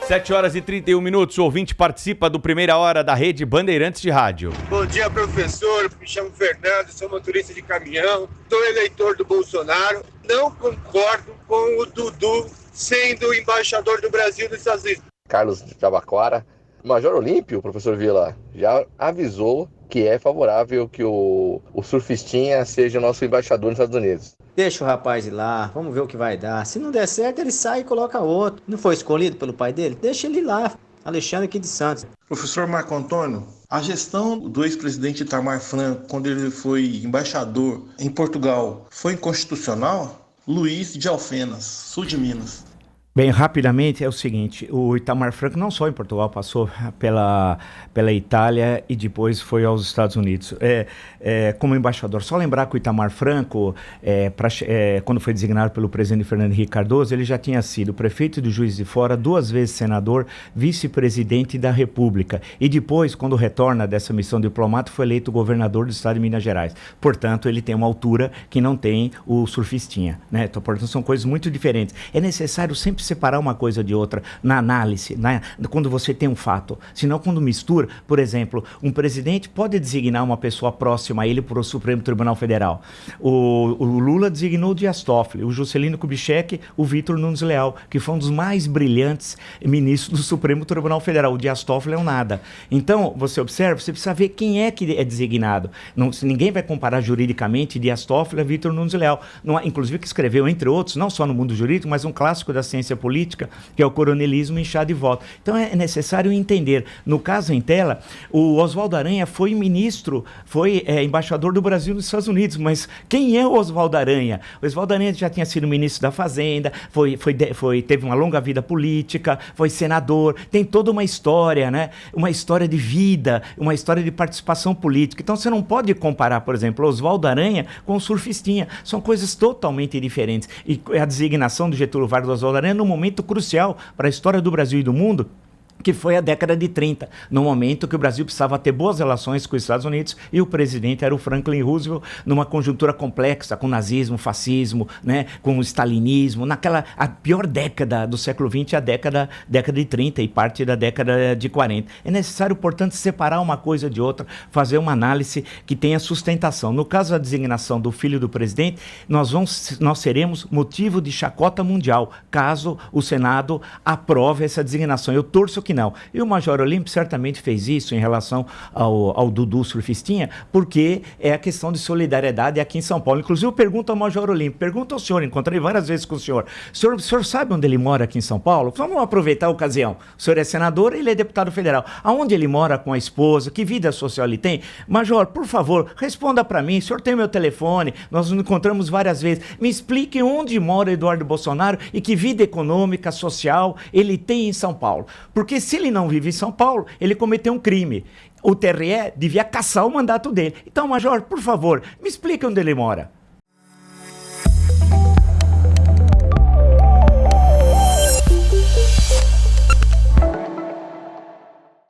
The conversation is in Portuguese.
7 horas e 31 minutos, o ouvinte participa do Primeira Hora da Rede Bandeirantes de Rádio. Bom dia, professor. Me chamo Fernando, sou motorista de caminhão, sou eleitor do Bolsonaro. Não concordo com o Dudu sendo embaixador do Brasil nos Estados Unidos. Carlos de Jabaquara. O Major Olímpio, professor Vila, já avisou que é favorável que o surfistinha seja o nosso embaixador nos Estados Unidos. Deixa o rapaz ir lá, vamos ver o que vai dar. Se não der certo, ele sai e coloca outro. Não foi escolhido pelo pai dele? Deixa ele ir lá. Alexandre aqui de Santos. Professor Marco Antônio, a gestão do ex-presidente Itamar Franco, quando ele foi embaixador em Portugal, foi inconstitucional? Luiz de Alfenas, sul de Minas. Bem, rapidamente é o seguinte, o Itamar Franco não só em Portugal, passou pela Itália e depois foi aos Estados Unidos como embaixador. Só lembrar que o Itamar Franco, quando foi designado pelo presidente Fernando Henrique Cardoso, ele já tinha sido prefeito de Juiz de Fora, 2 vezes senador, vice-presidente da República. E depois, quando retorna dessa missão diplomata, foi eleito governador do estado de Minas Gerais. Portanto, ele tem uma altura que não tem o surfistinha, né? Então, portanto, são coisas muito diferentes. É necessário sempre separar uma coisa de outra na análise, quando você tem um fato. Senão, quando mistura, por exemplo, um presidente pode designar uma pessoa próxima a ele para o Supremo Tribunal Federal. O Lula designou o Dias Toffoli, o Juscelino Kubitschek, o Vitor Nunes Leal, que foi um dos mais brilhantes ministros do Supremo Tribunal Federal. O Dias Toffoli é um nada. Então, você observa, você precisa ver quem é que é designado. Ninguém vai comparar juridicamente Dias Toffoli a Vitor Nunes Leal. Inclusive, que escreveu, entre outros, não só no mundo jurídico, mas um clássico da ciência política, que é o Coronelismo em Chá de Volta. Então é necessário entender. No caso em tela, o Oswaldo Aranha foi ministro, foi embaixador do Brasil nos Estados Unidos, mas quem é o Oswaldo Aranha? O Oswaldo Aranha já tinha sido ministro da Fazenda, teve uma longa vida política, foi senador, tem toda uma história, né? Uma história de vida, uma história de participação política. Então você não pode comparar, por exemplo, o Oswaldo Aranha com o surfistinha. São coisas totalmente diferentes. E a designação do Getúlio Vargas do Oswaldo Aranha num momento crucial para a história do Brasil e do mundo, que foi a década de 30, no momento que o Brasil precisava ter boas relações com os Estados Unidos e o presidente era o Franklin Roosevelt, numa conjuntura complexa com nazismo, fascismo, né, com o stalinismo, a pior década do século XX, a década de 30 e parte da década de 40. É necessário, portanto, separar uma coisa de outra, fazer uma análise que tenha sustentação. No caso da designação do filho do presidente, nós seremos motivo de chacota mundial, caso o Senado aprove essa designação. Eu torço que não. E o Major Olímpio certamente fez isso em relação ao Dudu surfistinha, porque é a questão de solidariedade aqui em São Paulo. Inclusive, eu pergunto ao Major Olímpio, pergunto ao senhor, encontrei várias vezes com o senhor sabe onde ele mora aqui em São Paulo? Vamos aproveitar a ocasião. O senhor é senador, ele é deputado federal. Aonde ele mora com a esposa? Que vida social ele tem? Major, por favor, responda para mim. O senhor tem meu telefone, nós nos encontramos várias vezes. Me explique onde mora Eduardo Bolsonaro e que vida econômica, social ele tem em São Paulo. Porque se ele não vive em São Paulo, ele cometeu um crime. O TRE devia caçar o mandato dele. Então, Major, por favor, me explique onde ele mora.